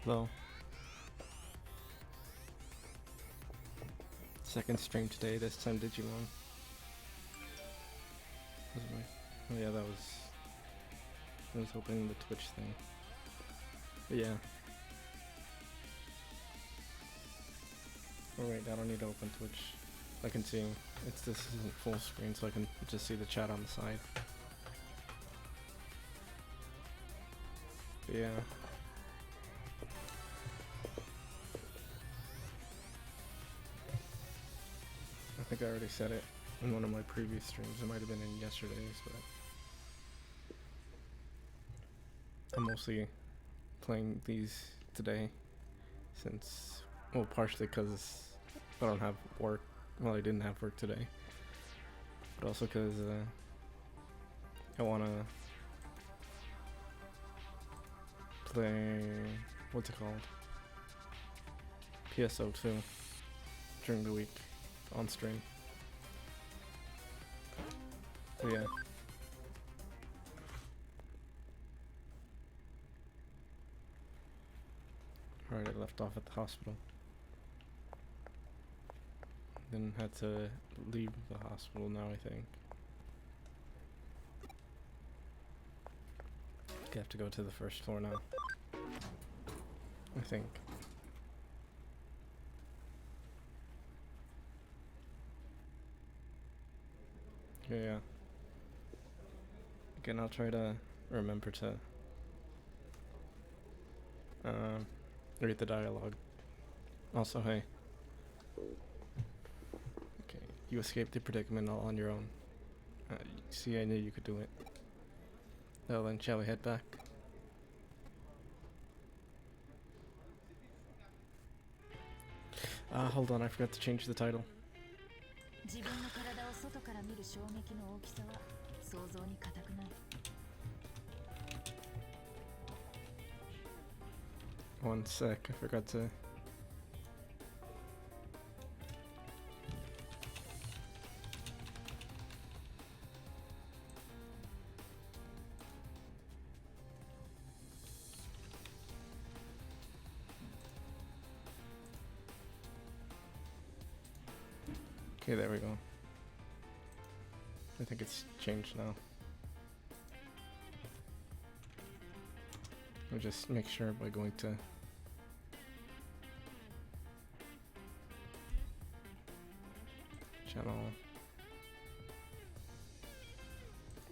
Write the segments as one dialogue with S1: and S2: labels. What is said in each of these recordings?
S1: Hello. Second stream today, this time Digimon. Oh yeah, I was hoping the Twitch thing. But yeah. Oh wait, I don't need to open Twitch. I can see, this isn't full screen, so I can just see the chat on the side. But yeah. I think I already said it in one of my previous streams. It might have been in yesterday's, but I'm mostly playing these today since, well, partially because I don't have work. Well, I didn't have work today, but also because I want to play, what's it called? PSO2 during the week on stream. So yeah. Alright, I left off at the hospital. Then had to leave the hospital now, I think. I have to go to the first floor now. I think. Yeah. Again, I'll try to remember to read the dialogue. Also, hey. Okay, you escaped the predicament all on your own. See, I knew you could do it. Well then, shall we head back? Hold on, I forgot to change the title. One sec, I forgot to... Okay, there we go. I think it's changed now. I'll just make sure by going to channel.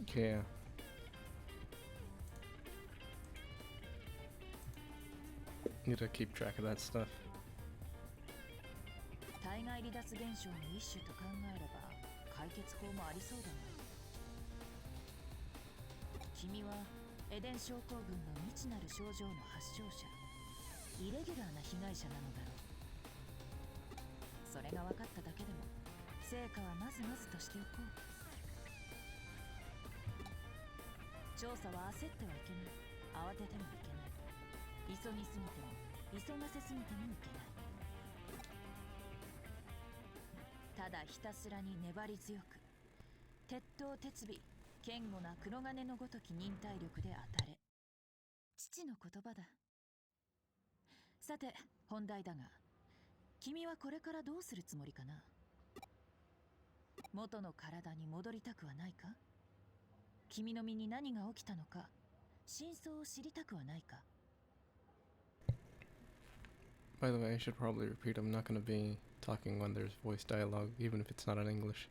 S1: Okay, yeah. Need to keep track of that stuff.
S2: 体外離脱現象の一種と考えれば解決法もありそうだな。君はエデン症候群の未知なる症状の発症者、イレギュラーな被害者なのだろう。それが分かっただけでも成果はまずまずとしておこう。調査は焦ってはいけない。慌ててもいけない。急ぎすぎても急がせすぎてもいけない。ただひたすらに粘り強く、鉄頭鉄尾、堅固な黒金のごとき忍耐力で当たれ。父の言葉だ。さて本題だが、君はこれからどうするつもりかな。元の体に戻りたくはないか。君の身に何が起きたのか、真相を知りたくはないか。
S1: By the way, I should probably repeat, I'm not going to be talking when there's voice dialogue, even if it's not in English.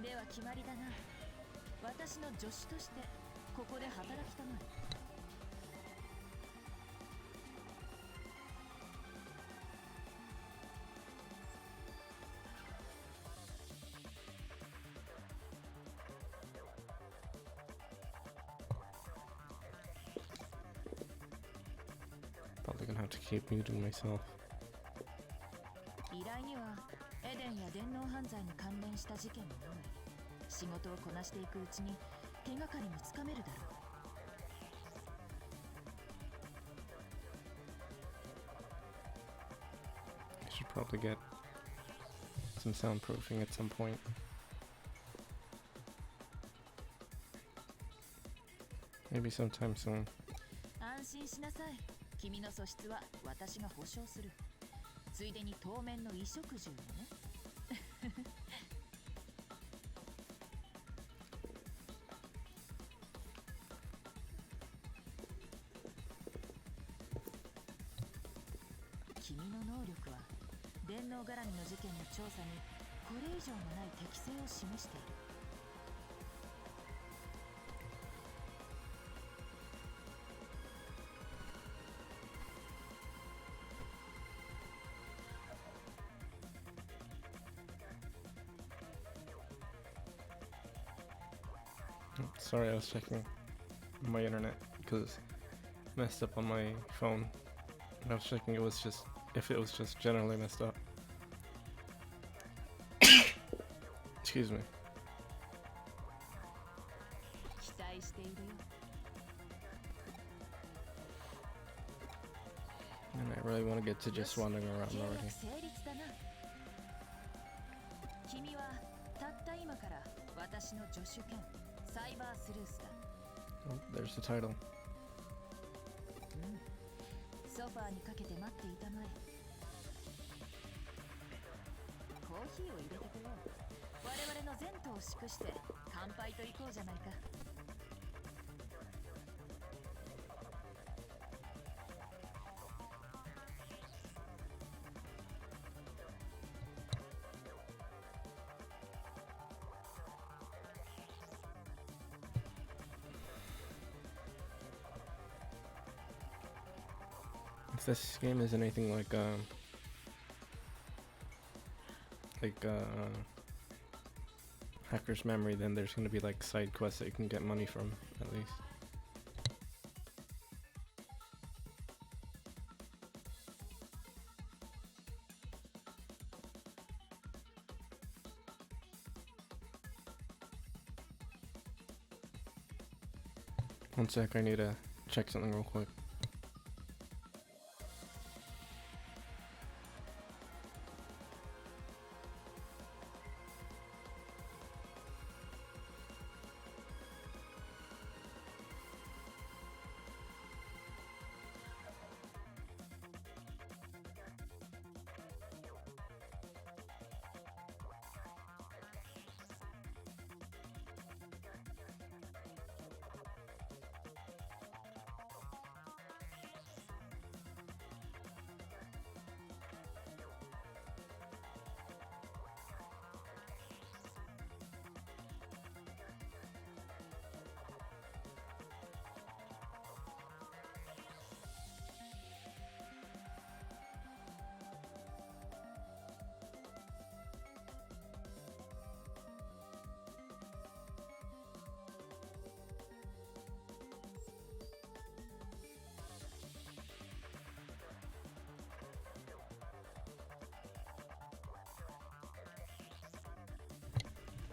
S2: では決まりだな。私の助手としてここで働きたまえ。
S1: Probably gonna have to keep muting myself.
S2: 依頼にはエデンや電脳犯罪に関連した事件も多い。仕事をこなしていくうちに手がかりもつかめるだろう。
S1: I should probably get some soundproofing at some point. Maybe sometime soon.
S2: 安心しなさい。君の素質は私が保証する。ついでに当面の衣食住もね。君の能力は電脳絡みの事件の調査にこれ以上のない適性を示している。
S1: Sorry, I was checking my internet because it messed up on my phone. And I was checking if it was just generally messed up. Excuse me.
S2: 期待しているよ。
S1: And I really want to get to just wandering around
S2: 契
S1: already.
S2: 約成立だな。君はたった今から私の助手兼サイバースルースだ。
S1: Oh, there's the title.
S2: ソファーにかけて待っていたまえ。コーヒーを入れてこよう。我々の前途を祝して乾杯と行こうじゃないか。
S1: If this game is anything like Hacker's Memory, then there's gonna be like side quests that you can get money from, at least. One sec, I need to check something real quick.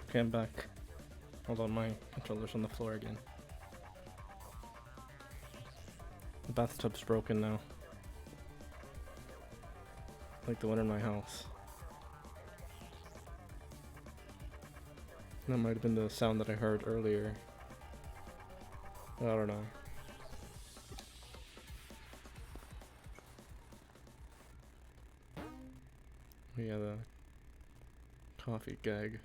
S1: Okay, I'm back. Hold on, my controller's on the floor again. The bathtub's broken now. Like the one in my house. That might have been the sound that I heard earlier. I don't know. We got a coffee gag.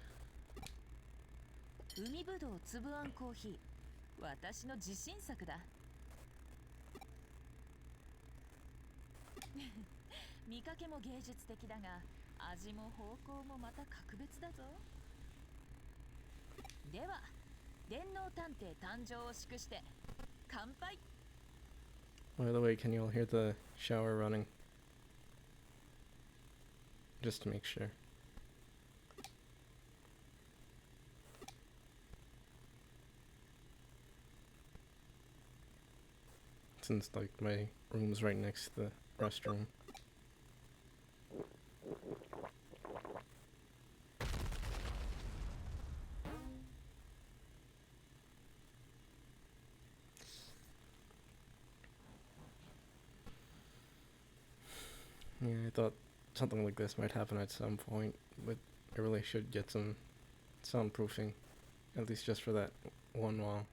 S2: 海ぶどうつぶあんコーヒー。私の自信作だ。見かけも芸術的だが、味も方向もまた格別だぞ。では、電脳探偵誕生を祝して乾杯。
S1: By the way, can you all hear the shower running? Just to make sure. Since like my room's right next to the restroom. Yeah, I thought something like this might happen at some point, but I really should get some soundproofing, at least just for that one while.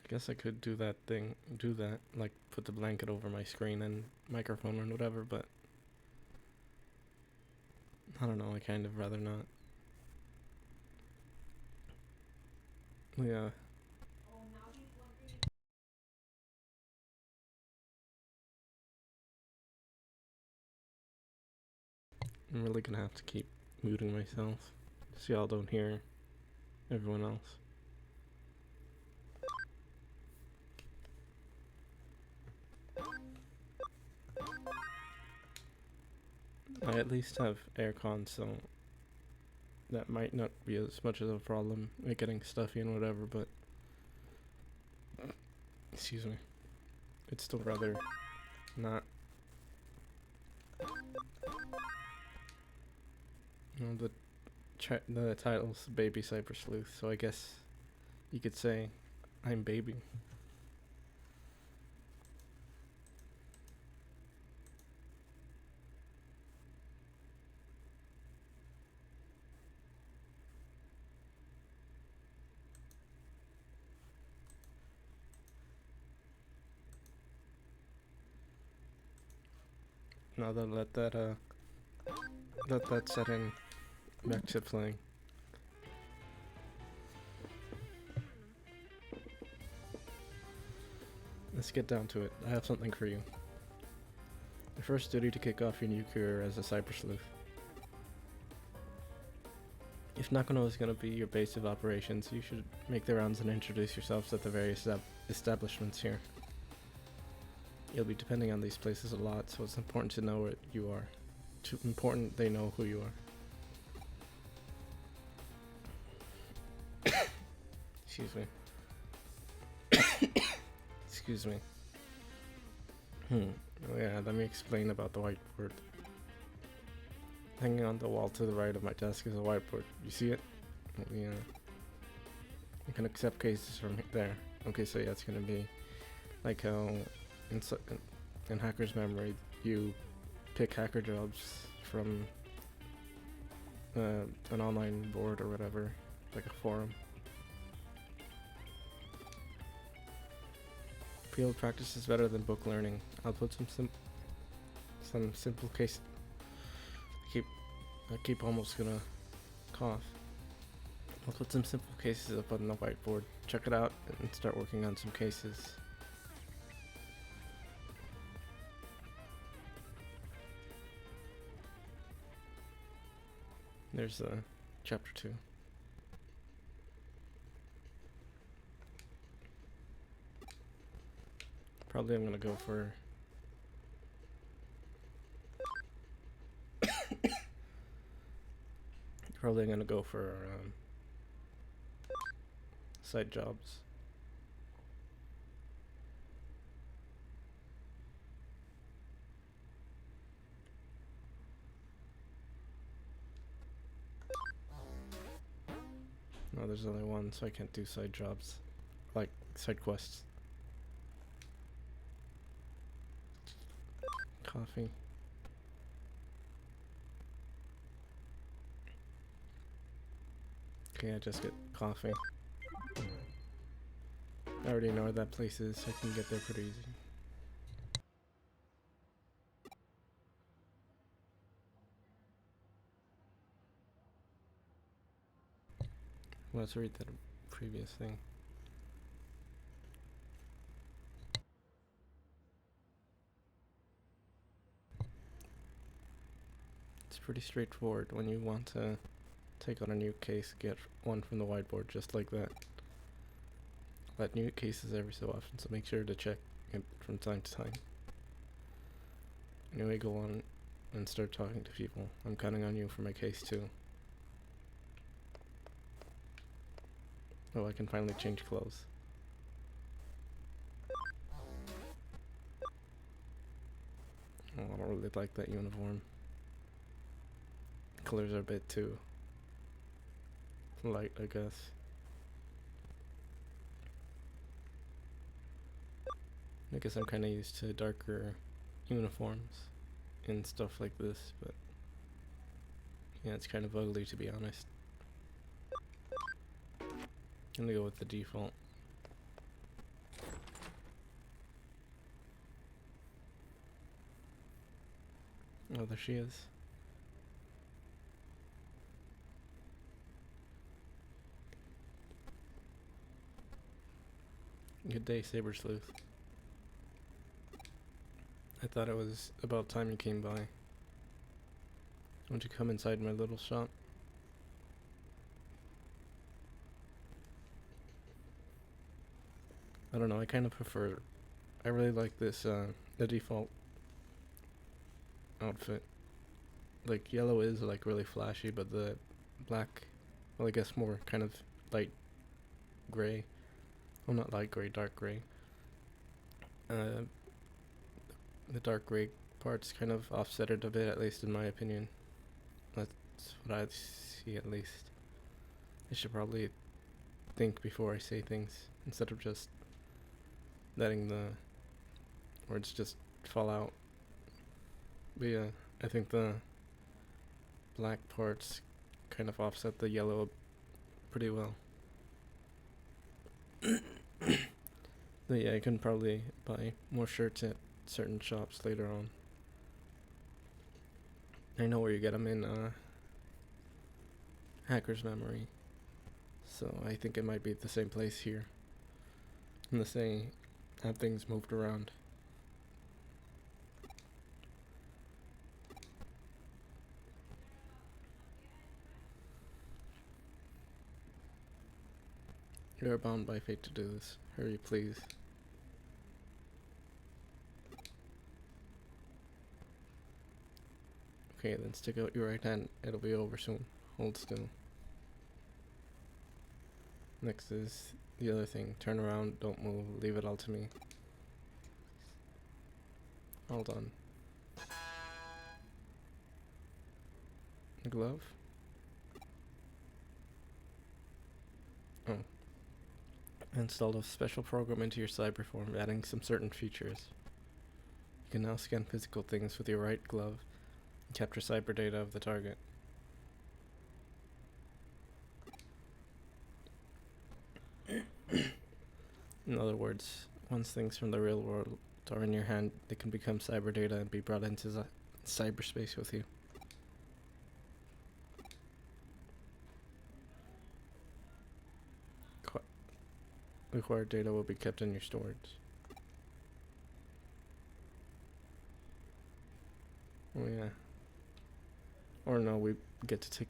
S1: Guess I could do that, like put the blanket over my screen and microphone and whatever, but I don't know, I kind of rather not. Yeah. I'm really gonna have to keep muting myself so y'all don't hear everyone else. I at least have aircon, so that might not be as much of a problem with getting stuffy and whatever, but excuse me, it's still rather not. You know, the title's Baby Cyber Sleuth, so I guess you could say I'm baby. Now that let that set in. Back to playing. Let's get down to it. I have something for you. Your first duty to kick off your new career as a cyber sleuth. If Nakano is going to be your base of operations, you should make the rounds and introduce yourselves at the various establishments here. You'll be depending on these places a lot, so it's important to know what you are. Too important they know who you are. Excuse me. Excuse me. Oh yeah, let me explain about the whiteboard. Hanging on the wall to the right of my desk is a whiteboard. You see it? Yeah. You can accept cases from there. Okay, so yeah, it's gonna be like how in Hacker's Memory you pick hacker jobs from an online board or whatever, like a forum. Field practice is better than book learning. I'll put some simple case. I keep almost gonna cough. I'll put some simple cases up on the whiteboard. Check it out and start working on some cases. There's chapter 2. Probably I'm gonna go for side jobs. No, there's only one, so I can't do side jobs, like side quests. Coffee. Okay, I just get coffee. I already know where that place is, so I can get there pretty easy. Let's read that previous thing. It's pretty straightforward. When you want to take on a new case, get one from the whiteboard just like that. Let new cases every so often, so make sure to check it from time to time. Anyway, go on and start talking to people. I'm counting on you for my case too. Oh, I can finally change clothes. Oh, I don't really like that uniform. Colors are a bit too light, I guess. I guess I'm kind of used to darker uniforms and stuff like this, but yeah, it's kind of ugly to be honest. I'm gonna go with the default. Oh, there she is. Good day, Cyber Sleuth. I thought it was about time you came by. Won't you come inside my little shop? I don't know, I kind of prefer... I really like this, the default outfit. Like, yellow is, like, really flashy, but the black... Well, I guess more kind of light gray. Well, not light gray, dark gray. The dark gray parts kind of offset it a bit, at least in my opinion. That's what I see, at least. I should probably think before I say things, instead of just letting the words just fall out. But yeah, I think the black parts kind of offset the yellow pretty well. But yeah, I can probably buy more shirts at certain shops later on. I know where you get them in Hacker's Memory. So I think it might be at the same place here. Unless they have things moved around. You are bound by fate to do this. Hurry, please. Okay, then stick out your right hand. It'll be over soon. Hold still. Next is the other thing. Turn around, don't move, leave it all to me. All done. Glove? Oh. Installed a special program into your cyber form, adding some certain features. You can now scan physical things with your right glove and capture cyber data of the target. In other words, once things from the real world are in your hand, they can become cyber data and be brought into cyberspace with you. Acquired data will be kept in your storage. Oh yeah. Or no, we get to take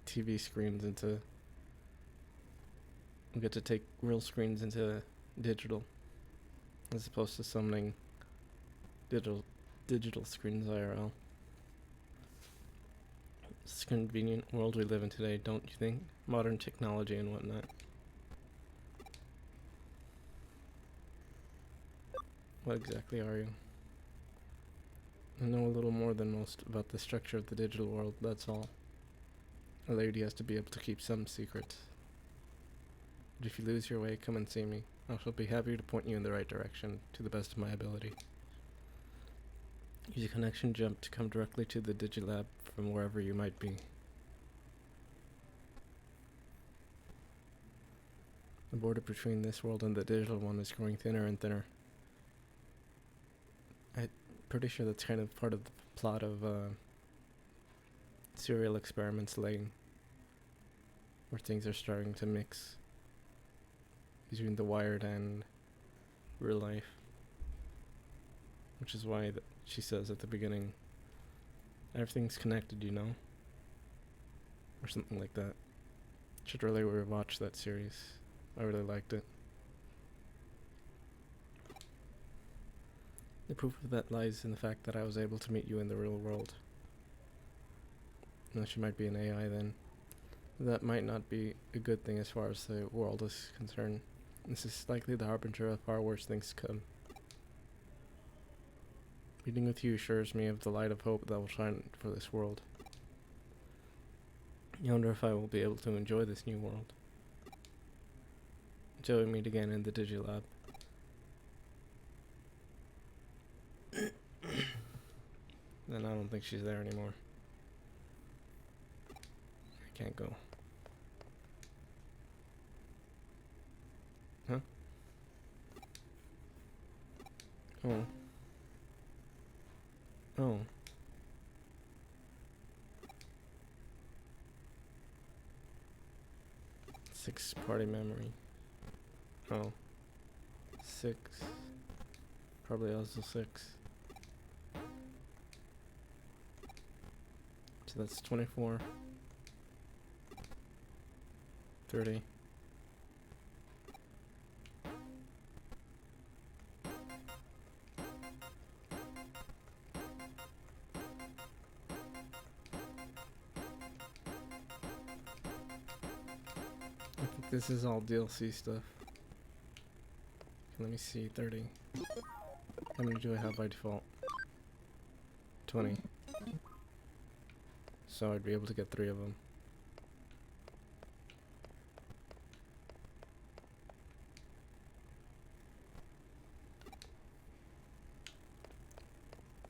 S1: TV screens into... We get to take real screens into digital, as opposed to summoning digital screens IRL. It's a convenient world we live in today, don't you think? Modern technology and whatnot. What exactly are you? I know a little more than most about the structure of the digital world, that's all. A lady has to be able to keep some secrets. But if you lose your way, come and see me. I shall be happy to point you in the right direction, to the best of my ability. Use a connection jump to come directly to the Digilab from wherever you might be. The border between this world and the digital one is growing thinner and thinner. I'm pretty sure that's kind of part of the plot of Serial Experiments Lane, where things are starting to mix between the wired and real life. Which is why she says at the beginning, everything's connected, you know? Or something like that. Should really rewatch that series. I really liked it. The proof of that lies in the fact that I was able to meet you in the real world. Unless you might be an AI then. That might not be a good thing as far as the world is concerned. This is likely the harbinger of far worse things to come. Meeting with you assures me of the light of hope that will shine for this world. I wonder if I will be able to enjoy this new world. Until we meet again in the Digilab. Then I don't think she's there anymore. I can't go. Huh? Oh. Oh. 6 party memory. Oh. 6. Probably also 6. So that's 24. 30. I think this is all DLC stuff. Let me see, 30. How many do I have by default? 20. So I'd be able to get 3 of them.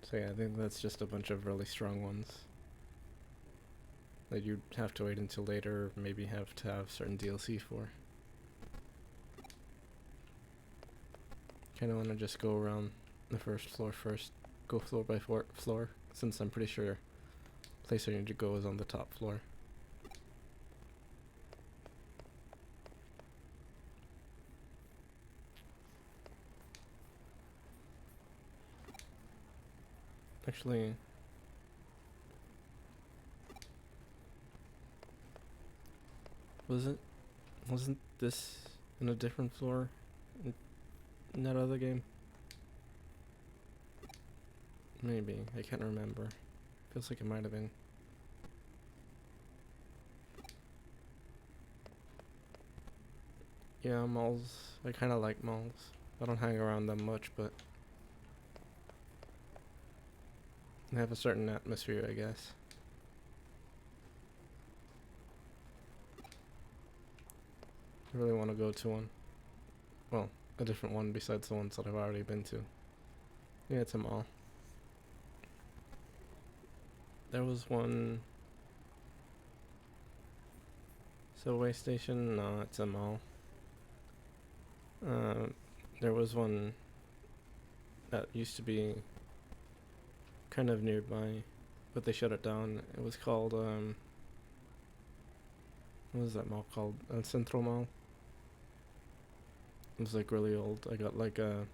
S1: So yeah, I think that's just a bunch of really strong ones that you'd have to wait until later, or maybe have to have certain DLC for. Kinda wanna just go around the first floor first. Go floor by floor, since I'm pretty sure the place I need to go is on the top floor. Actually, wasn't this in a different floor in that other game? Maybe, I can't remember. Feels like it might have been. Yeah, malls. I kind of like malls. I don't hang around them much, but they have a certain atmosphere, I guess. I really want to go to one. Well, a different one besides the ones that I've already been to. Yeah, it's a mall. There was one subway station. No, it's a mall. There was one that used to be kind of nearby, but they shut it down. It was called, what was that mall called? Central Mall. It was like really old. I got like a,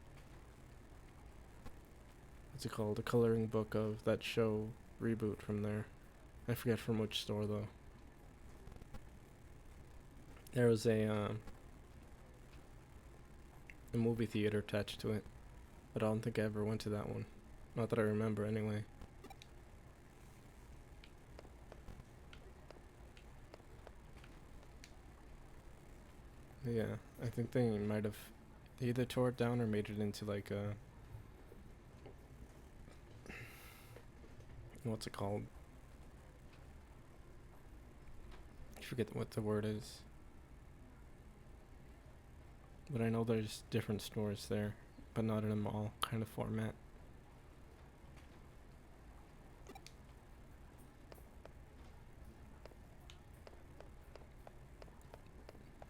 S1: what's it called? A coloring book of that show reboot from there. I forget from which store though. There was a movie theater attached to it, but I don't think I ever went to that one. Not that I remember anyway. Yeah, I think they might have either tore it down or made it into like a, what's it called? I forget what the word is. But I know there's different stores there, but not in a mall kind of format.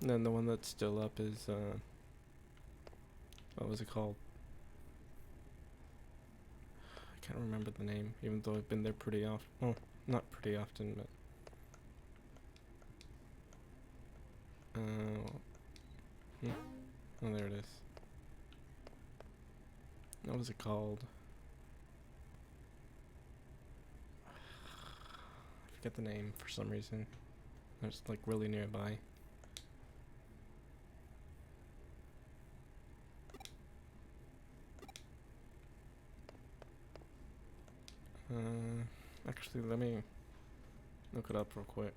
S1: And then the one that's still up is, what was it called? I can't remember the name, even though I've been there pretty often. Well, not pretty often, but... Oh, there it is. What was it called? I forget the name for some reason. It's like really nearby. Actually, let me look it up real quick.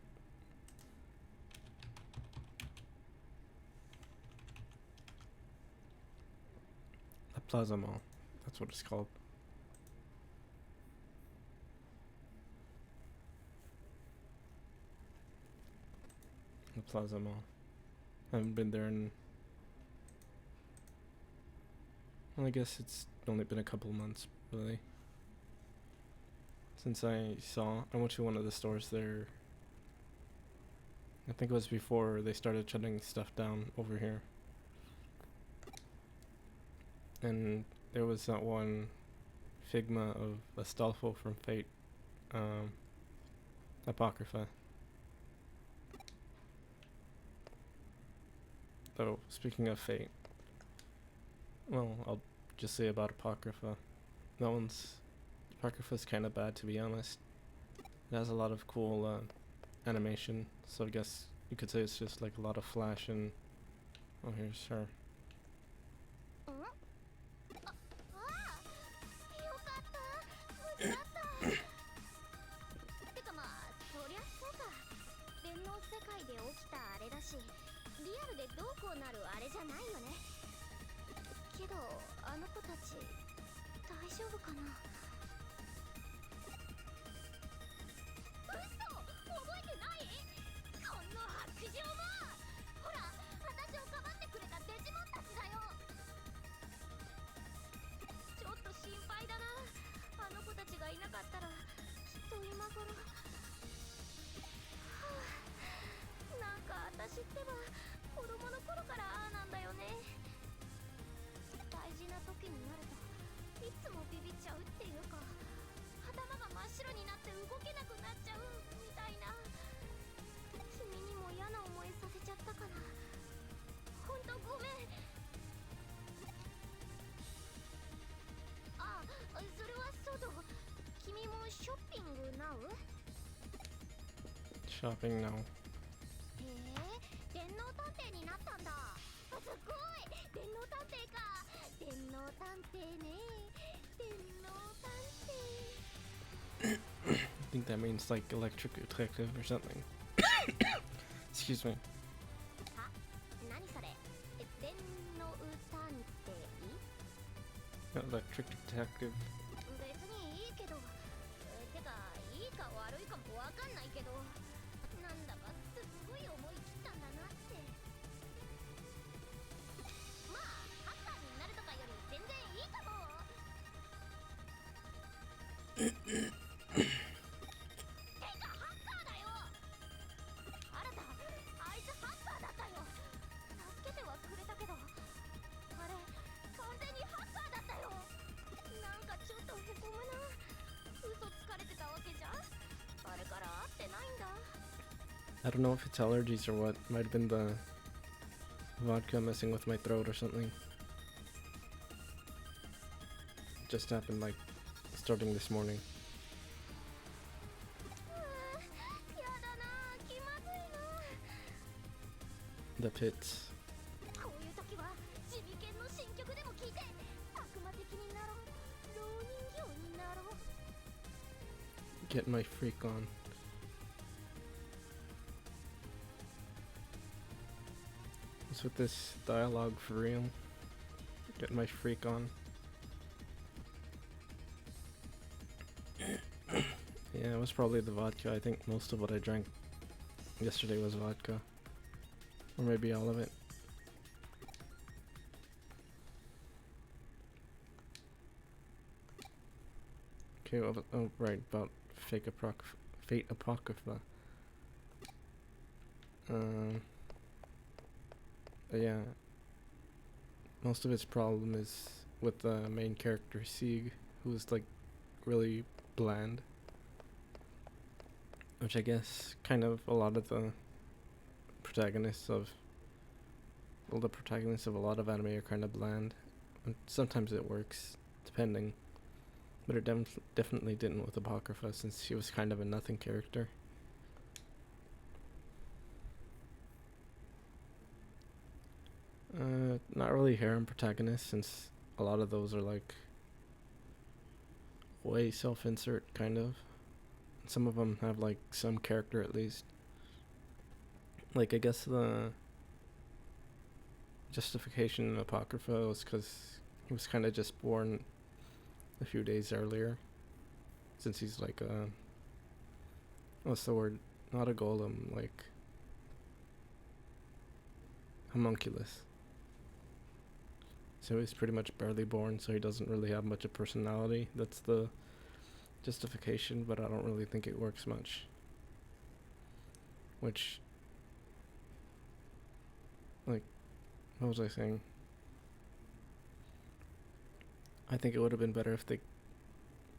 S1: The Plaza Mall. That's what it's called. The Plaza Mall. I haven't been there in... Well, I guess it's only been a couple months, really. Since I went to one of the stores there. I think it was before they started shutting stuff down over here. And there was that one Figma of Astolfo from Fate, Apocrypha. Though, speaking of Fate, well, I'll just say about Apocrypha. That one's... Apocrypha's kind of bad, to be honest. It has a lot of cool animation, so I guess you could say it's just like a lot of flash and... Oh, here's her. Shopping now. I think that means like electric detective or something. Excuse me. Electric detective. I don't know if it's allergies or what. Might have been the vodka messing with my throat or something. Just happened like starting this morning. The pits. Get my freak on. What's with this dialogue for real? Get my freak on. Yeah, it was probably the vodka. I think most of what I drank yesterday was vodka. Or maybe all of it. Okay, well, oh right, about Fate Apocrypha. Yeah, most of its problem is with the main character Sieg, who is like really bland. Which I guess kind of a lot of the protagonists of a lot of anime are kind of bland. And sometimes it works, depending. But it definitely didn't with Apocrypha, since she was kind of a nothing character. Not really harem protagonists, since a lot of those are like way self-insert, kind of. Some of them have like some character at least. Like, I guess the justification in Apocrypha was because he was kind of just born a few days earlier, since he's like a, what's the word? Not a golem, like homunculus. So he's pretty much barely born, so he doesn't really have much of personality. That's the justification, but I don't really think it works much. Which, like, what was I saying? I think it would have been better if they,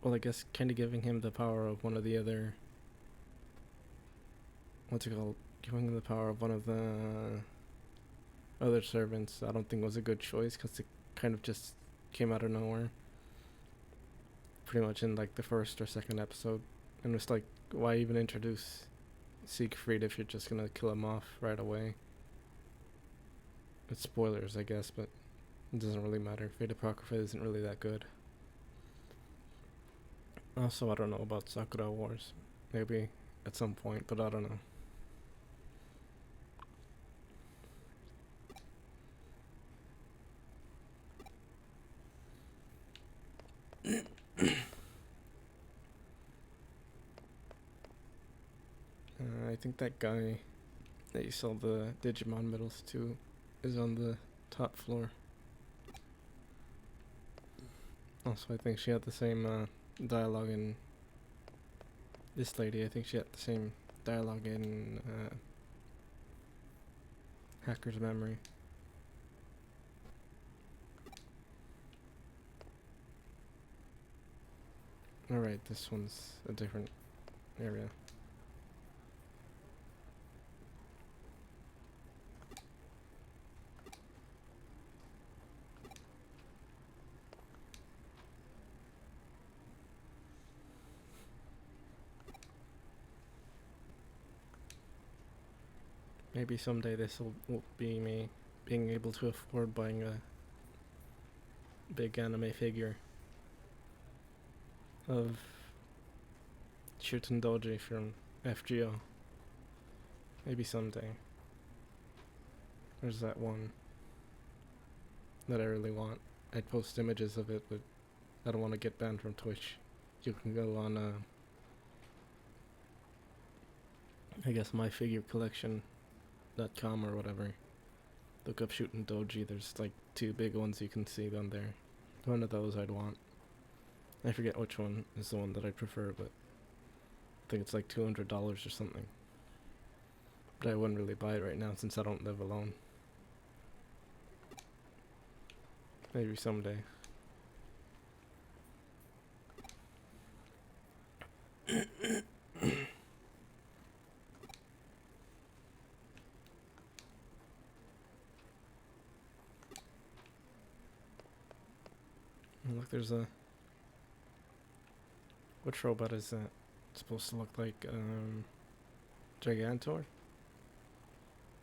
S1: well, I guess kind of giving him the power of one of the other, what's it called? Giving him the power of one of the other servants, I don't think was a good choice because it kind of just came out of nowhere. Pretty much in like the first or second episode. And it's like, why even introduce Siegfried if you're just gonna kill him off right away? It's spoilers, I guess, but it doesn't really matter. Fate Apocrypha isn't really that good. Also, I don't know about Sakura Wars. Maybe at some point, but I don't know. I think that guy that you sold the Digimon medals to is on the top floor. Also, I think she had the same dialogue in... This lady, I think she had the same dialogue in Hacker's Memory. Alright, this one's a different area. Maybe someday this will be me being able to afford buying a big anime figure of Shuten Doji from FGO. Maybe someday. There's that one that I really want. I'd post images of it, but I don't want to get banned from Twitch. You can go on, I guess myfigurecollection.com or whatever. Look up Shootin' Doji. There's like 2 big ones you can see on there. One of those I'd want. I forget which one is the one that I prefer, but I think it's like $200 or something. But I wouldn't really buy it right now since I don't live alone. Maybe someday. Look, there's a... Which robot is that? It's supposed to look like, Gigantor?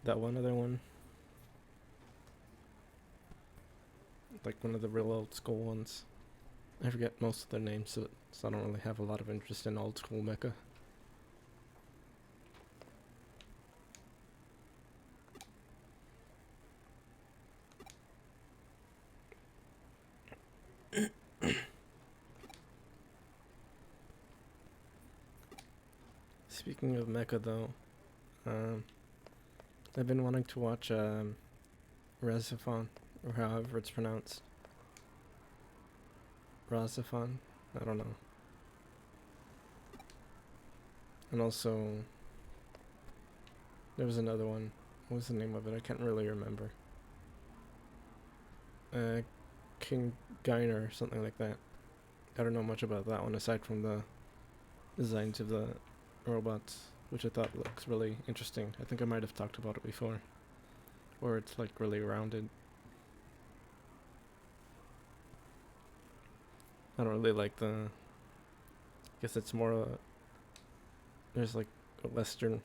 S1: That one other one? Like one of the real old school ones. I forget most of their names, so I don't really have a lot of interest in old school mecha. Speaking of mecha though, I've been wanting to watch Resifon, or however it's pronounced. Razafon? I don't know. And also, there was another one. What was the name of it? I can't really remember. King Gainer or something like that. I don't know much about that one aside from the designs of the robots, which I thought looks really interesting. I think I might have talked about it before. Or it's like really rounded. I don't really like the... I guess it's more... there's like a Western...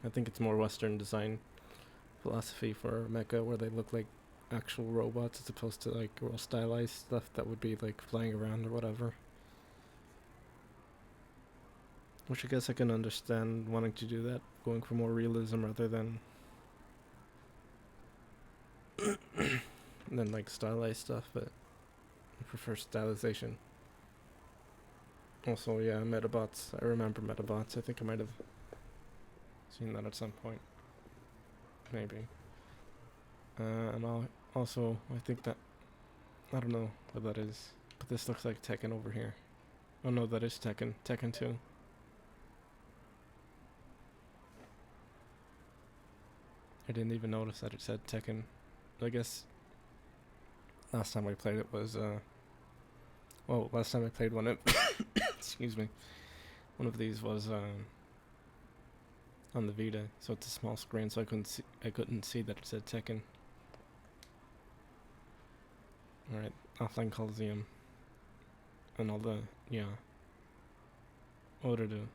S1: I think it's more Western design philosophy for mecha where they look like actual robots as opposed to like real stylized stuff that would be like flying around or whatever. Which I guess I can understand wanting to do that, going for more realism rather than like stylized stuff, but I prefer stylization. Also, yeah, Metabots. I remember Metabots. I think I might have seen that at some point. Maybe. And also, I think that... I don't know what that is, but this looks like Tekken over here. Oh no, that is Tekken. Tekken 2. I didn't even notice that it said Tekken. I guess last time I played it was, last time I played one, excuse me, one of these was, on the Vita, so it's a small screen, so I couldn't see that it said Tekken. Alright, offline Coliseum. And all the, yeah. What to do?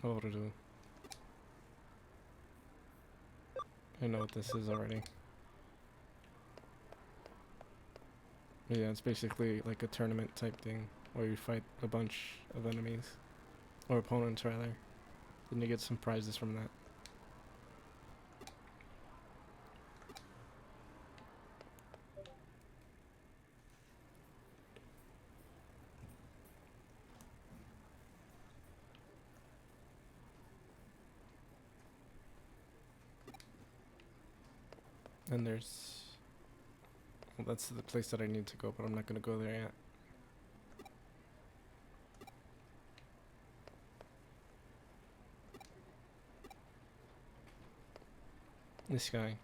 S1: What to do? I know what this is already. But yeah, it's basically like a tournament type thing where you fight a bunch of enemies. Or opponents, rather. Then you get some prizes from that. And there's... Well, that's the place that I need to go, but I'm not gonna go there yet. This guy. You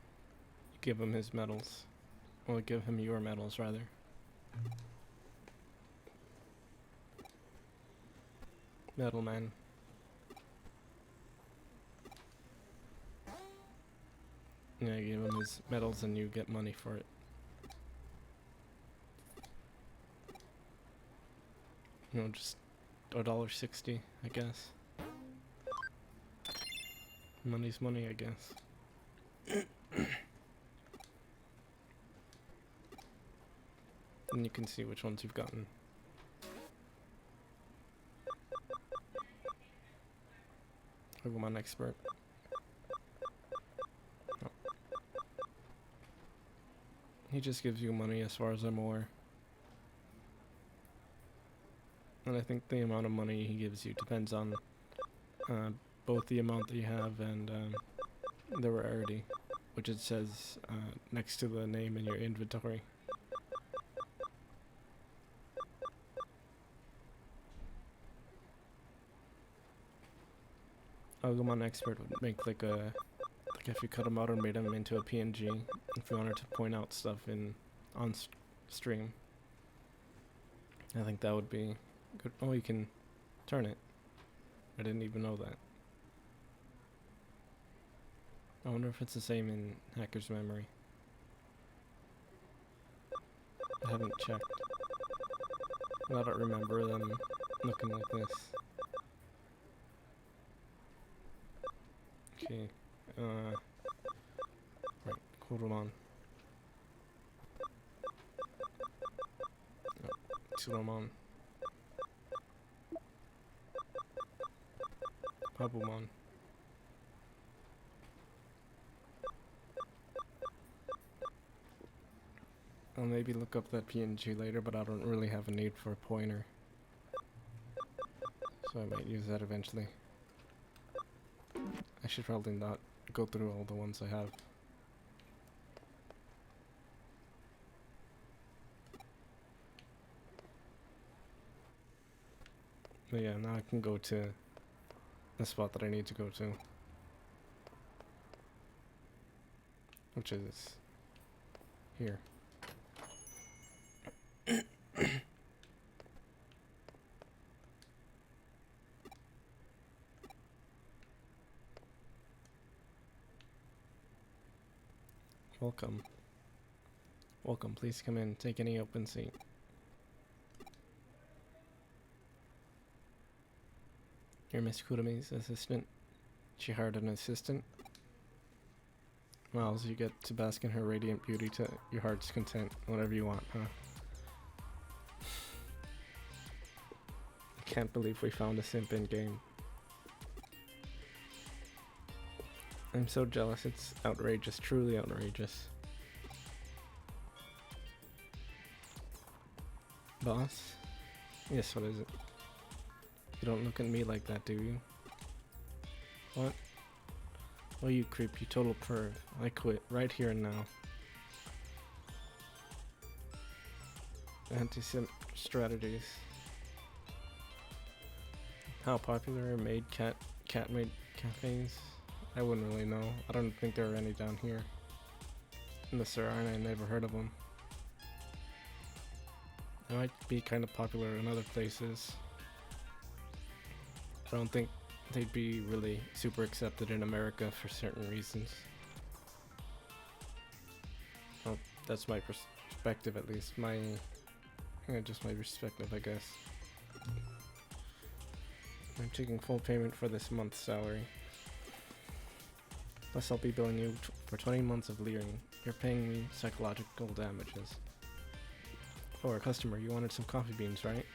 S1: give him his medals. Well, give him your medals, rather. Medal man. Yeah, you give him his medals and you get money for it. You know, just $1.60, I guess. Money's money, I guess. And you can see which ones you've gotten. Pokemon expert. Oh. He just gives you money as far as I'm aware. And I think the amount of money he gives you depends on both the amount that you have and the rarity, which it says next to the name in your inventory. Pokemon expert would make like a, like if you cut him out and made him into a PNG, if you wanted to point out stuff on stream. I think that would be good. Oh, you can turn it. I didn't even know that. I wonder if it's the same in Hacker's Memory. I haven't checked. I don't remember them looking like this. Okay, right, Koromon. Oh, Tsuromon. Pabumon. I'll maybe look up that PNG later, but I don't really have a need for a pointer. So I might use that eventually. I should probably not go through all the ones I have. But yeah, now I can go to the spot that I need to go to. Which is here. Welcome. Welcome, please come in. Take any open seat. You're Miss Kurami's assistant. She hired an assistant. Well, so you get to bask in her radiant beauty to your heart's content. Whatever you want, huh? I can't believe we found a simp in game. I'm so jealous, it's outrageous, truly outrageous. Boss? Yes, what is it? You don't look at me like that, do you? What? Oh, you creep, you total perv. I quit, right here and now. Anti-simp strategies. How popular are cat-made cafes? I wouldn't really know. I don't think there are any down here. Unless there aren't, I never heard of them. They might be kind of popular in other places. I don't think they'd be really super accepted in America for certain reasons. Oh, That's my perspective, at least. Just my perspective, I guess. I'm taking full payment for this month's salary. Plus, I'll be billing you for 20 months of leering. You're paying me psychological damages. Oh, a customer, you wanted some coffee beans, right?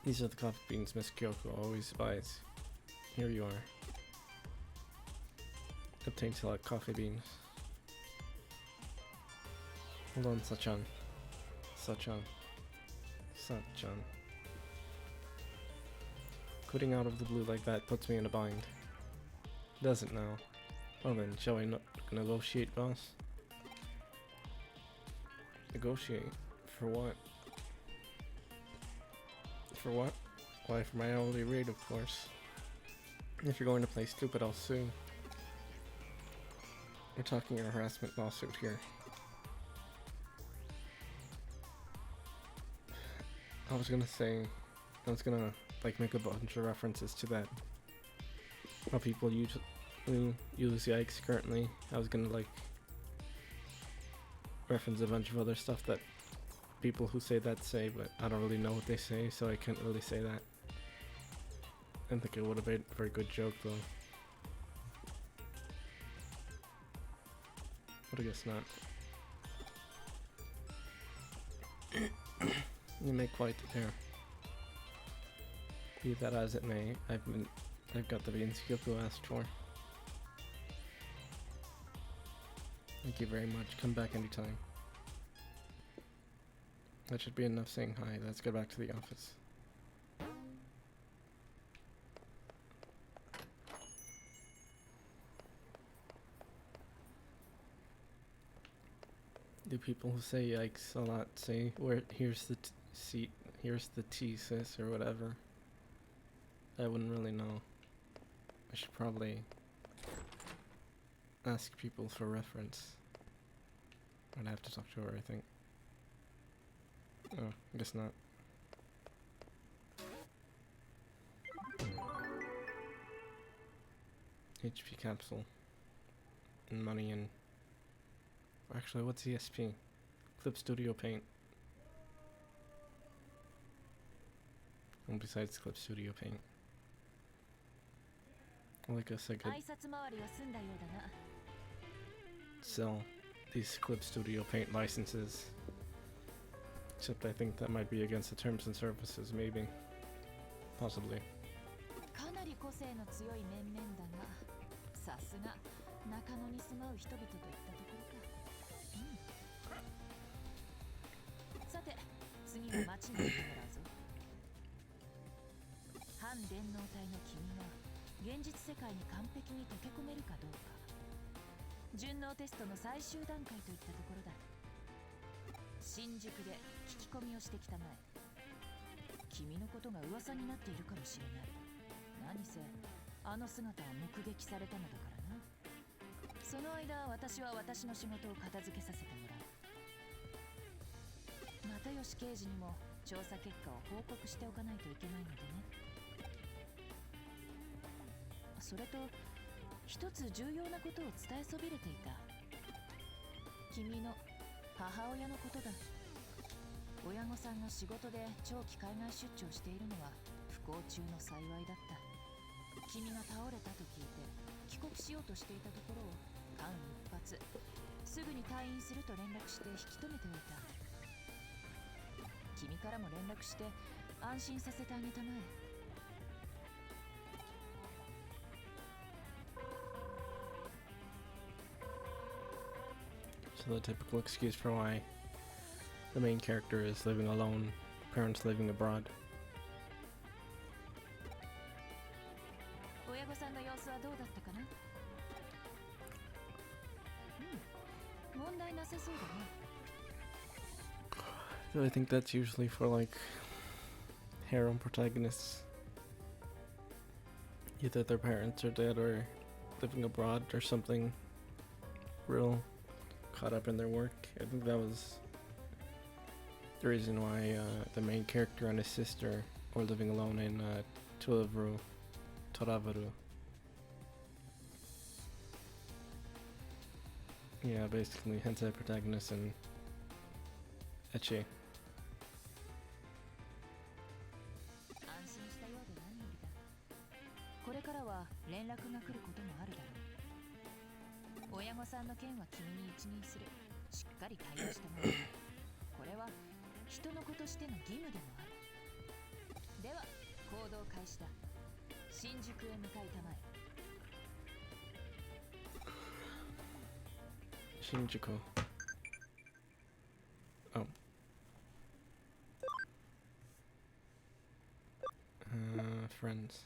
S1: These are the coffee beans Miss Kyoko always buys. Here you are. Obtain select coffee beans. Hold on, Sachan. Sachan. Quitting out of the blue like that puts me in a bind. Does it now? Well then, shall we negotiate, boss? Negotiate? For what? For what? Why, for my hourly rate, of course. If you're going to play stupid, I'll sue. We're talking a harassment lawsuit here. I was gonna like make a bunch of references to that. How people usually use yikes currently. I was gonna like reference a bunch of other stuff that people who say that say, but I don't really know what they say, so I can't really say that. I didn't think it would have been a very good joke though. But I guess not. You make quite the pair. Be that as it may, I've got the beans Kyoko asked for. Thank you very much. Come back anytime. That should be enough saying hi. Let's get back to the office. Do people who say yikes a lot say, here's the seat, here's the tea, sis, or whatever? I wouldn't really know. I should probably ask people for reference. I'd have to talk to her, I think. Oh, I guess not. HP capsule. And money and... Actually, what's ESP? Clip Studio Paint. And besides Clip Studio Paint. Well, I guess I could sell these Clip Studio Paint licenses. Except I think that might be against the terms and services, maybe. Possibly.
S2: かなり個性の強い面々だが、さすが中野に住まう人々といったところか。さて、次は町に行ってもらうぞ。反電脳体の君が現実世界に完璧に溶け込めるかどうか。順応テストの最終段階といったところだ。新宿で聞き込みをしてきたまえ。君のことが噂になっているかもしれない。何せあの姿は目撃されたのだからな。その間私は私の仕事を片付けさせてもらう。又吉刑事にも調査結果を報告しておかないといけないのでね。それと一つ重要なことを伝えそびれていた。君の母親のことだ。親御さんが仕事で長期海外出張しているのは不幸中の幸いだった。君が倒れたと聞いて帰国しようとしていたところを間一髪すぐに退院すると連絡して引き止めておいた。君からも連絡して安心させてあげたまえ。
S1: So the typical excuse for why the main character is living alone, parents living abroad.
S2: 親御さんの様子はどうだったかな？問題なさそうだね。
S1: So I think that's usually for like harem protagonists. Either their parents are dead or living abroad or something real caught up in their work. I think that was the reason why the main character and his sister were living alone in Toravuru. Yeah, basically hentai protagonist and ecchi.
S2: 安心したようで何よりだ。これからは連絡が来ることもあるだろう。親御さんの件は君に一任する。しっかり対応してもらう。これは人の子としての義務でもある。では行動開始だ。新宿へ向かいたまえ。
S1: Shinjuku. Oh. Friends.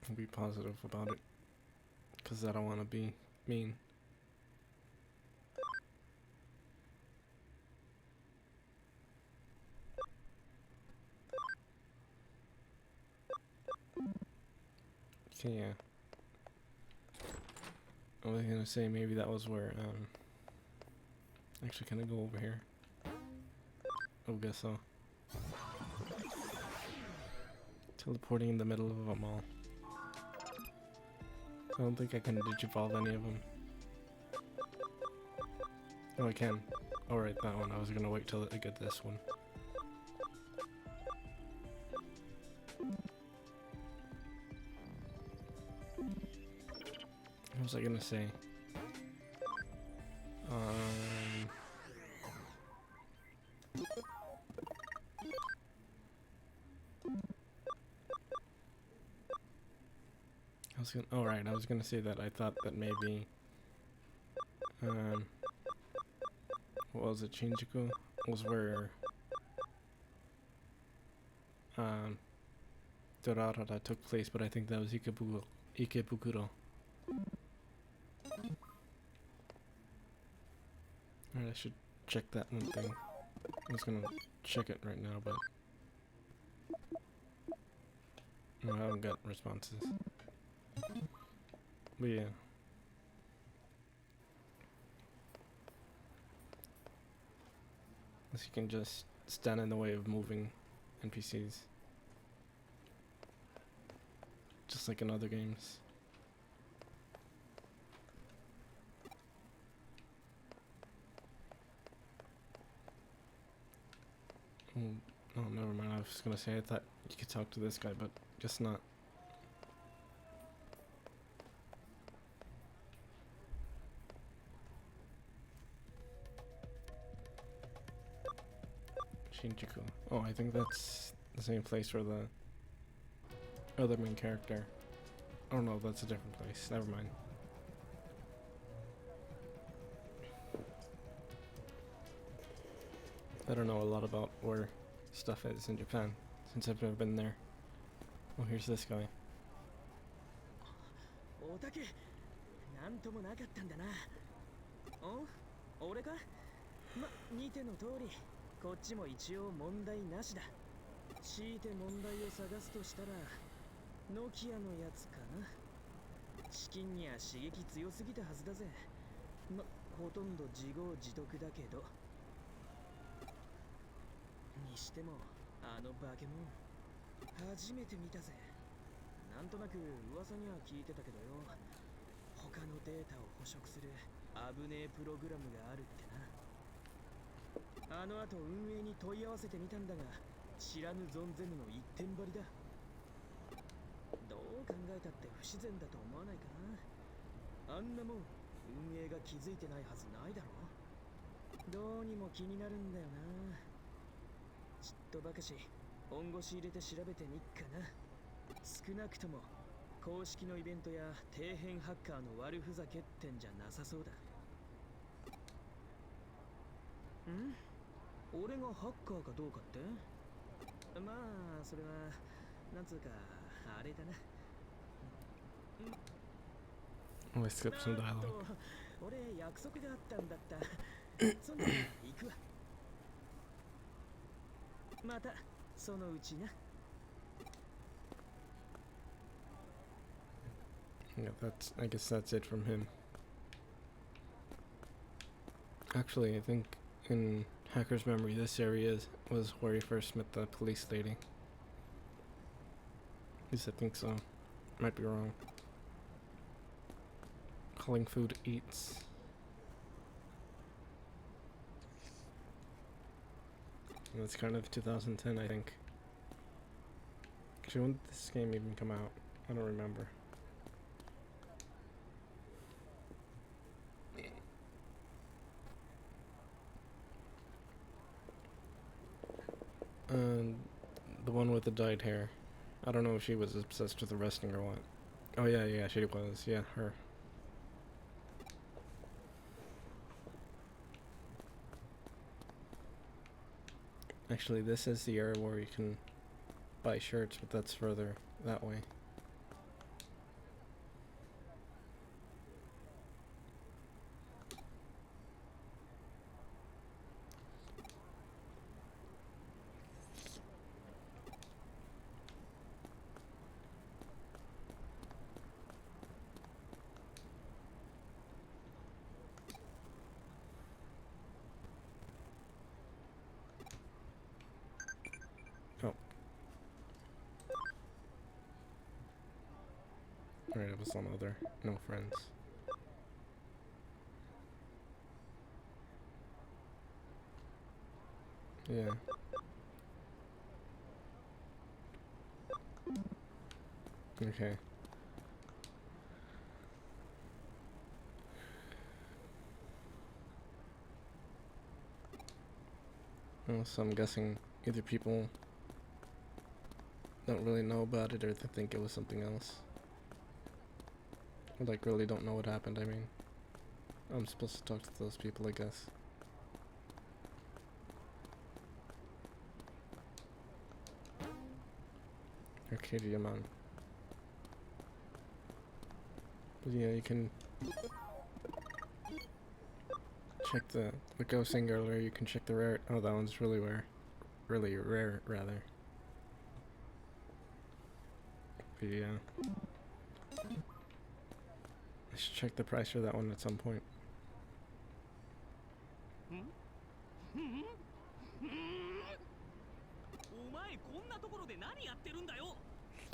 S1: I'll be positive about it, because I don't want to be mean. Okay, yeah. I was gonna say maybe that was where, actually, can I go over here? Oh, guess so. Teleporting in the middle of a mall. I don't think I can digivolve any of them. Oh, I can. Alright, that one. I was gonna wait till I get this one. What was I gonna say? I was gonna say that I thought that maybe, what was it, Shinjuku? Was where, Dorarara took place, but I think that was Ikebukuro. Alright, I should check that one thing. I was gonna check it right now, but no, I haven't got responses. But yeah. Unless you can just stand in the way of moving NPCs. Just like in other games. Oh, never mind. I was gonna say I thought you could talk to this guy, but just not. Shinjuku. Oh, I think that's the same place where the other main character. Oh no, that's a different place. Never mind. I don't know a lot about where stuff is in Japan since I've never been there. Oh, here's this guy.
S3: おたけ、なんともなかったんだな。お、俺か？ま、見ての通り、こっちも一応問題なしだ。強いて問題を探すとしたら、ノキアのやつかな。資金には刺激強すぎたはずだぜ。ま、ほとんど自業自得だけど。にしても、あの化け物、初めて見たぜ。なんとなく噂には聞いてたけどよ。他のデータを捕食する危ねえプログラムがあるってな。あの後運営に問い合わせてみたんだが、知らぬ存ぜぬの一点張りだ。どう考えたって不自然だと思わないかな。あんなもん運営が気づいてないはずないだろ。どうにも気になるんだよな。ちっとばかし本腰入れて調べてみっかな。少なくとも公式のイベントや底辺ハッカーの悪ふざけってんじゃなさそうだ。ん？俺がハッカーかどうかって？まあそれはなんつうかあれだな。
S1: Oh, I skipped some dialogue.
S3: 俺約束があったんだった。そんな行くわ。またそのうちな。
S1: Yeah, I guess that's it from him. Actually, I think in Hacker's Memory, this area was where he first met the police lady. At least I think so. Might be wrong. Calling food eats. That's kind of 2010, I think. Actually, when did this game even come out? I don't remember. And the one with the dyed hair. I don't know if she was obsessed with the wrestling or what. Oh yeah, she was. Yeah, her. Actually, this is the area where you can buy shirts, but that's further that way. Oh. Alright, it was some other. No friends. Yeah. Okay. Well, so I'm guessing either people don't really know about it or they think it was something else. Or like really don't know what happened, I mean. I'm supposed to talk to those people, I guess. Okay, Digimon. But yeah, you can check the ghost thing earlier, you can check the rare. Oh, that one's really rare. Really rare, rather. But yeah. I should check the price for that one at some point.
S3: お前こんなところで何やってるんだよ。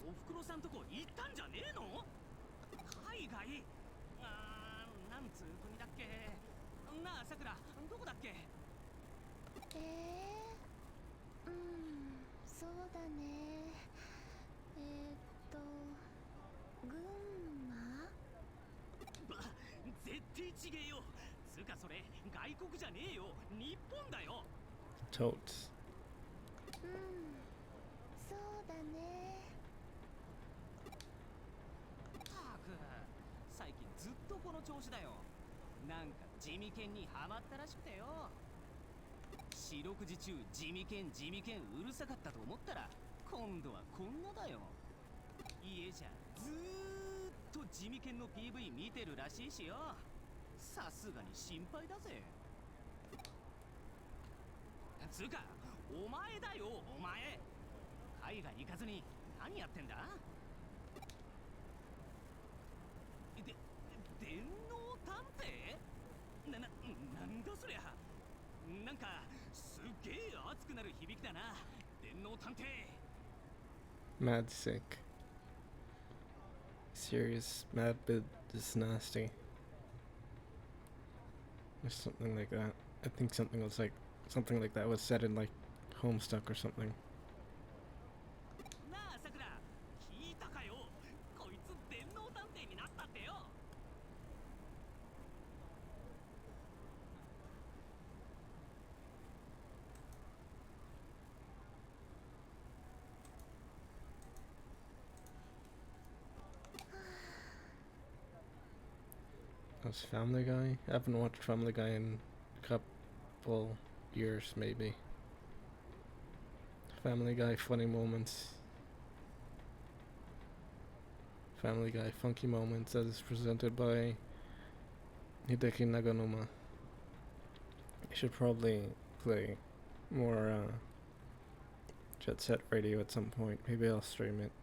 S3: おふくろさんとこ行ったんじゃねえの。海外。なんつう国だっけ。なあさくら、どこだっけ。
S2: そうだね。群馬？
S3: 絶対ちげえよ。つうかそれ外国じゃねえよ。日本だよ。
S1: Totes.
S2: そうだね。
S3: たく、最近ずっとこの調子だよ。なんか地味犬にハマったらしくてよ。四六時中地味犬うるさかったと思ったら今度はこんなだよ。家じゃずーっと地味犬の PV 見てるらしいしよ。さすがに心配だぜ。つうかお前だよ、お前。海外行かずに何やってんだ。電脳探偵？なんだそりゃ。なんかすっげえ熱くなる響きだな。電脳探偵。
S1: Mad sick. Serious, mad bit is nasty. Or something like that. I think something like that was said in like Homestuck or something.
S3: なあさくら、聞いたかよ。こいつ電脳探偵になったってよ。
S1: That was Family Guy? I haven't watched Family Guy in a couple years, maybe. Family Guy funny moments. Family Guy funky moments as presented by Hideki Naganuma. I should probably play more Jet Set Radio at some point. Maybe I'll stream it.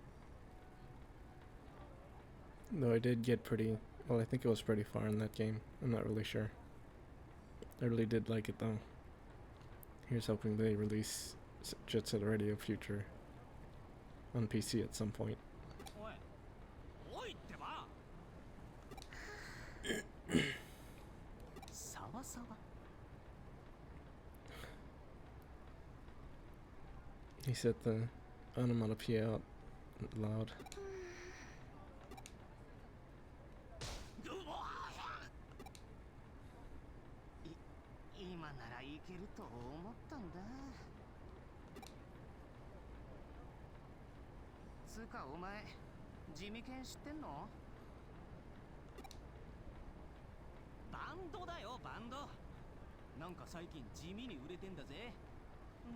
S1: Though I did get pretty... Well, I think it was pretty far in that game. I'm not really sure. I really did like it though. Here's hoping they release Jet Set Radio Future on PC at some point.
S3: おい、
S1: He said the onomatopoeia out loud.
S3: 今ならいけると思ったんだ。つうかお前、地味犬知ってんの？バンドだよ、バンド。なんか最近地味に売れてんだぜ。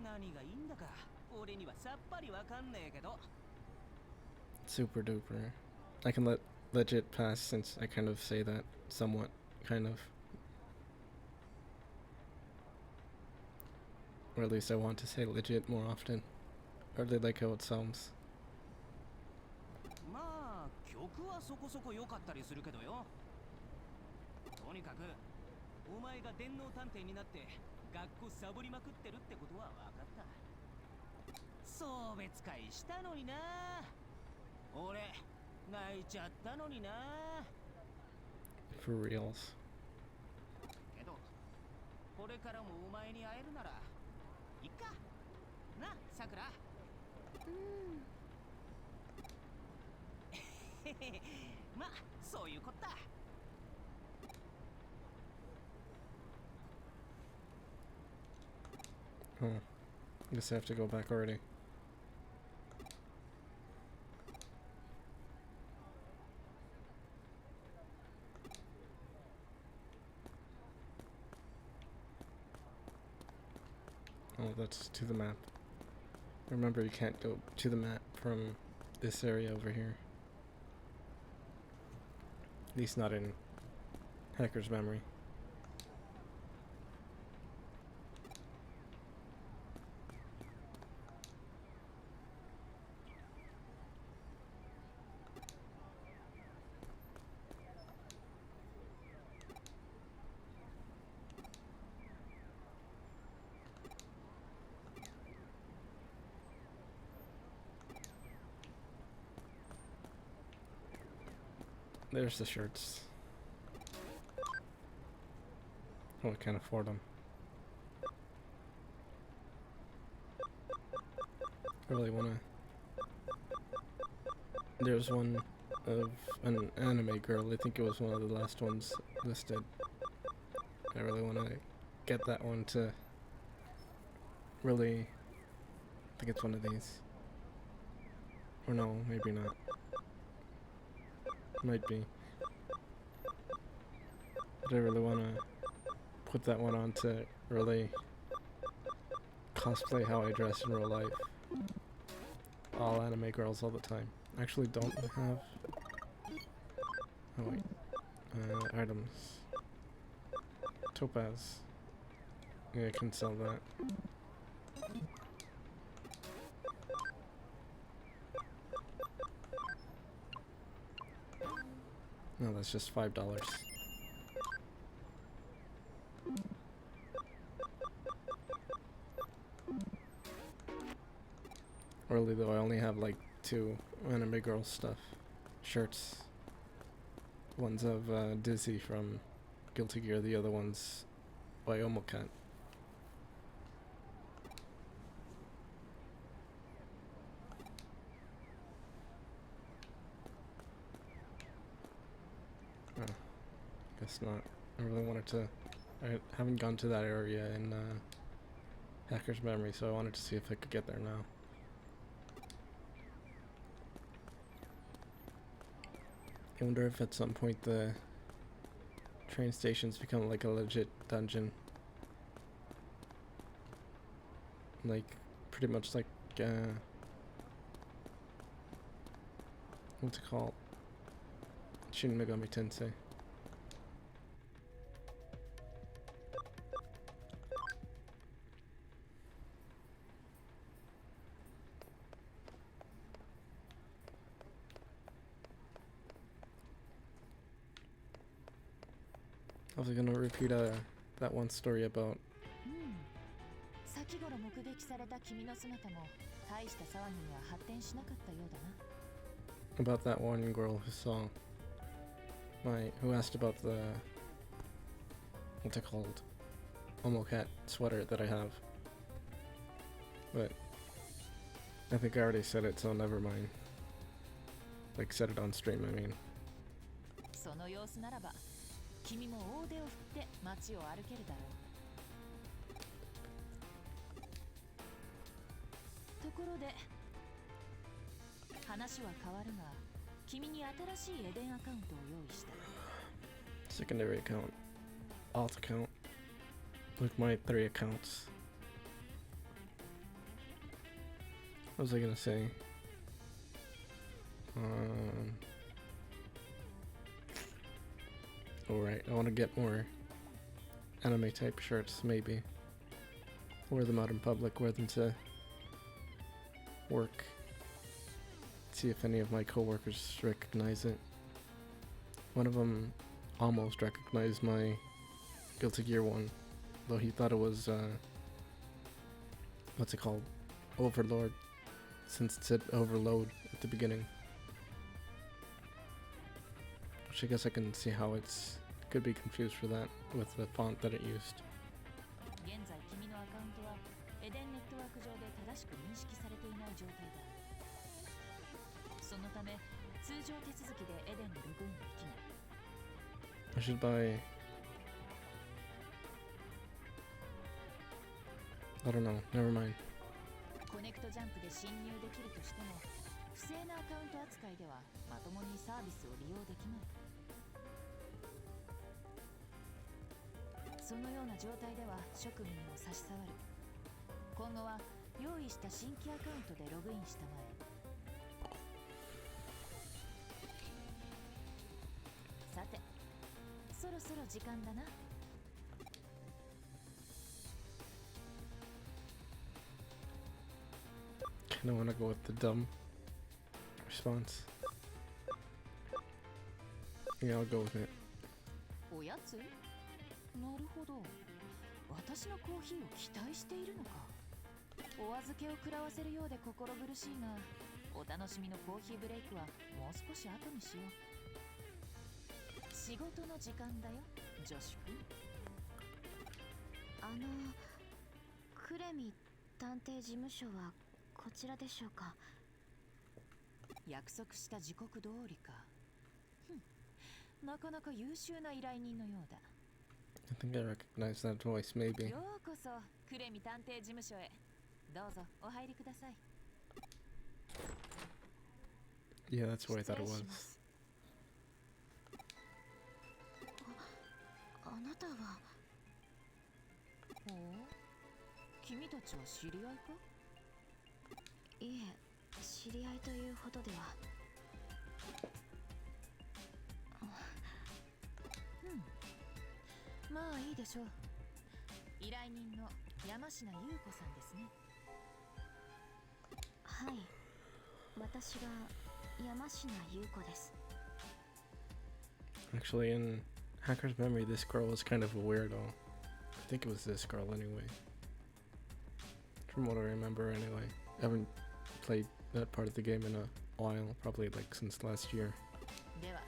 S3: 何がいいんだか俺にはさっぱりわかんねえけど。
S1: Super duper. I can let legit pass since I kind of say that somewhat, kind of. Or at least I want to say legit more often. I really like how it sounds.
S3: まあ曲はそこそこ良かったりするけどよ。とにかくお前が電脳探偵になって学校サボりまくってるってことは分かった。送別会したのにな。俺泣いちゃったのにな。
S1: For reals.
S3: けどこれからもお前に会えるならいっかな、さくら。まあそういうこった。
S1: Oh. Guess I have to go back already. Oh, that's to the map. Remember, you can't go to the map from this area over here. At least not in Hacker's memory. There's the shirts. Oh, I can't afford them. I really wanna. There's one of an anime girl. I think it was one of the last ones listed. I really wanna get that one to really. I think it's one of these. Or no, maybe not. Might be. But I really wanna put that one on to really cosplay how I dress in real life. All anime girls all the time. Actually, don't have. Oh wait. Items. Topaz. Yeah, I can sell that. No, that's just $5. Really though, I only have like 2 anime girl stuff. Shirts. One's of Dizzy from Guilty Gear, the other one's by Omocat. Oh, guess not. I really wanted to. I haven't gone to that area in Hacker's Memory, so I wanted to see if I could get there now. I wonder if at some point the train stations become like a legit dungeon. Like, pretty much like, what's it called? Shin Megami Tensei. I was gonna repeat that one story about
S2: 先頃目撃された君の姿も大した騒ぎには発展しなかったようだな。
S1: about that one girl who asked about the what's it called, Omocat sweater that I have. But I think I already said it, so never mind. Like, said it on stream, I mean.
S2: その様子ならば君も大手を振って街を歩けるだろう。ところで話は変わるが君に新しいエデンアカウントを用意した。
S1: Secondary account. Alt account. Like my 3 accounts. What was I gonna say? Alright, I want to get more anime type shirts, maybe. Wear them out in public, wear them to work. See if any of my coworkers recognize it. One of them almost recognized my Guilty Gear one, though he thought it was, what's it called? Overlord, since it said Overload at the beginning. Which I guess I can see how it's could be confused for that with the font that it used.
S2: 現在君のアカウントはエデンネットワーク上で正しく認識されていない状態だ。そのため通常手続きでエデンにログインできない。
S1: I should buy... I don't know, never mind.
S2: コネクトジャンプで侵入できるとしても不正なアカウント扱いではまともにサービスを利用できない。そのような状態では職務にも差し障る。今後は用意した新規アカウントでログインしたまえ。さてそろそろ時間だな。
S1: Kinda wanna go with the dumb response. Yeah, I'll go with it.
S2: おやつ？なるほど。私のコーヒーを期待しているのか。お預けを食らわせるようで心苦しいが、お楽しみのコーヒーブレイクはもう少し後にしよう。仕事の時間だよ、ジョシュ君。クレミ探偵事務所はこちらでしょうか。約束した時刻通りか。なかなか優秀な依頼人のようだ。
S1: I think I recognize that voice, maybe.
S2: ようこそクレミ探偵事務所へ。どうぞお入りください。
S1: Yeah, that's what I thought it was.
S2: あなたは。おお、君たちは知り合いか。いえ、知り合いというほどでは。まあいいでしょう。依頼人の山科優子さんですね。はい、私が山科優子です。
S1: Actually, in Hacker's memory, this girl was kind of a weirdo. I think it was this girl anyway. From what I remember anyway. I haven't played that part of the game in a while, probably like since last year.
S2: では、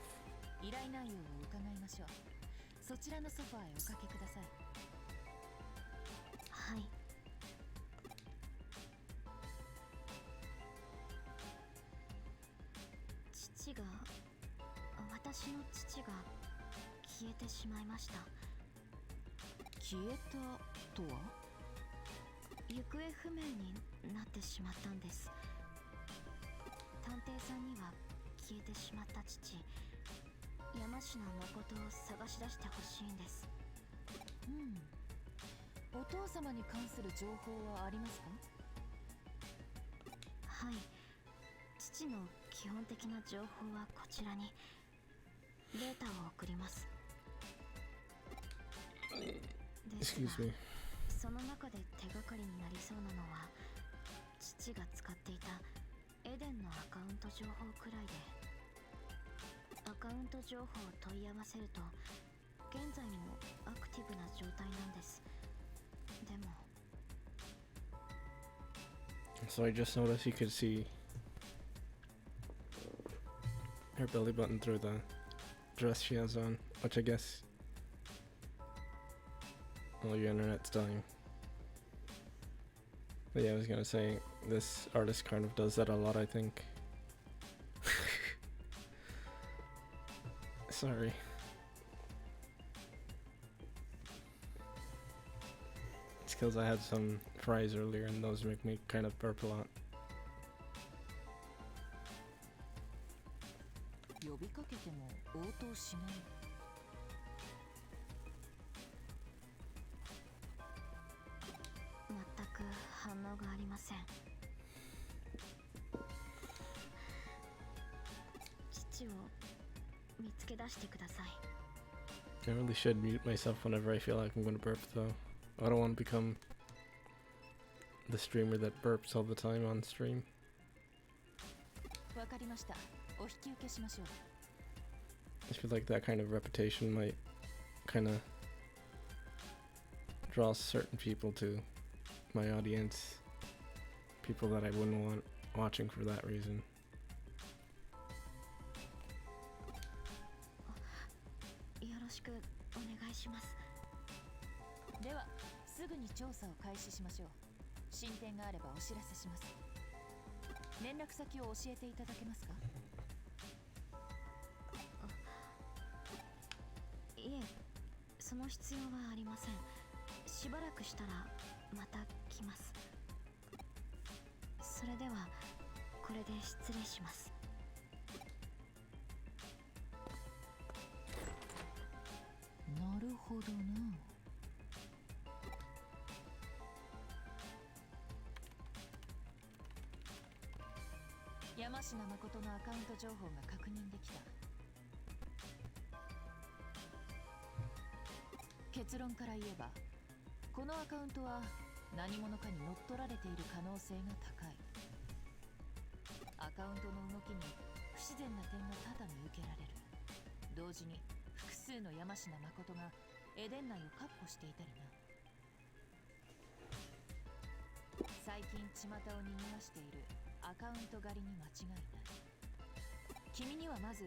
S2: 依頼内容を伺いましょう。そちらのソファーへおかけください。はい。私の父が消えてしまいました。消えたとは？行方不明になってしまったんです。探偵さんには消えてしまった父、山科誠を探し出してほしいんです。お父様に関する情報はありますか？はい、父の基本的な情報はこちらに。データを送ります。ですが、その中で手がかりになりそうなのは父が使っていたエデンのアカウント情報くらいで、アカウント情報を問い合わせると現在もアクティブな状態なんです。でも
S1: So I just noticed you could see her belly button through the dress she has on, which I guess... Oh, your internet's dying. But yeah, I was gonna say, this artist kind of does that a lot, I think. Sorry. It's because I had some fries earlier and those make me kind of burp a lot.
S2: 呼びかけても応答しない。
S4: 全く反応がありません。父を見つけ出してください。
S1: I really should mute myself whenever I feel like I'm gonna burp though. I don't want to become the streamer that burps all the time on stream.
S2: わかりました。お引き受けしましょう。
S1: I feel like that kind of reputation might kind of draw certain people to my audience. People that I wouldn't want watching for that reason.
S4: よろしくお願いします。
S2: では、すぐに調査を開始しましょう。進展があればお知らせします。連絡先を教えていただけますか？
S4: いえ、その必要はありません。しばらくしたらまた来ます。それではこれで失礼します。
S2: なるほどな。山科誠のアカウント情報が確認できた。結論から言えば、このアカウントは何者かに乗っ取られている可能性が高い。アカウントの動きに不自然な点が多々見受けられる。同時に複数の山科誠がエデン内を確保していたりな。最近巷を賑わしているアカウント狩りに間違いない。君にはまず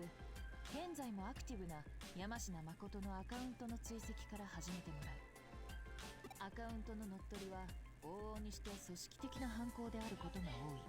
S2: 現在もアクティブな山科誠のアカウントの追跡から始めてもらう。アカウントの乗っ取りは往々にして組織的な犯行であることが多い。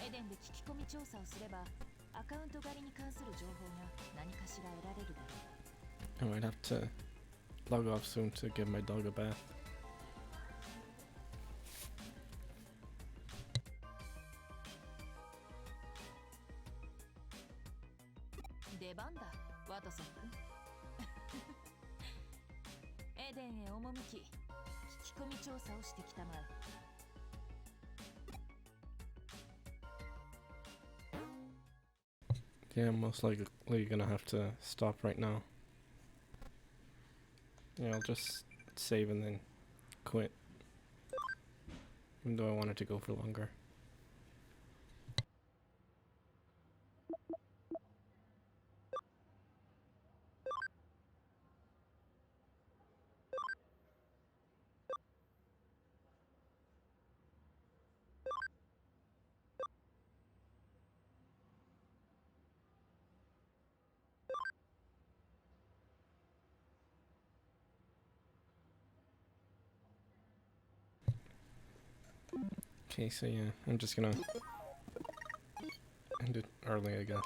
S2: エデンで聞き込み調査をすれば、アカウント狩りに関する情報が何かしら得られるだろう。
S1: I might have to log off soon to give my dog a bath.
S2: 出番だ、ワトソン君。エデンへ赴き、聞き込み調査をしてきたまえ。
S1: Yeah, I'm most likely gonna have to stop right now. Yeah, I'll just save and then quit. Even though I wanted to go for longer. Okay, so yeah, I'm just gonna end it early, I guess.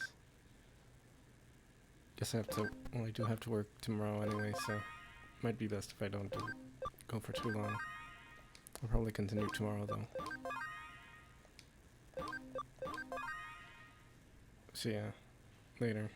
S1: Guess I have to, well, I do have to work tomorrow anyway, so might be best if I don't go for too long. I'll probably continue tomorrow though. So yeah, later.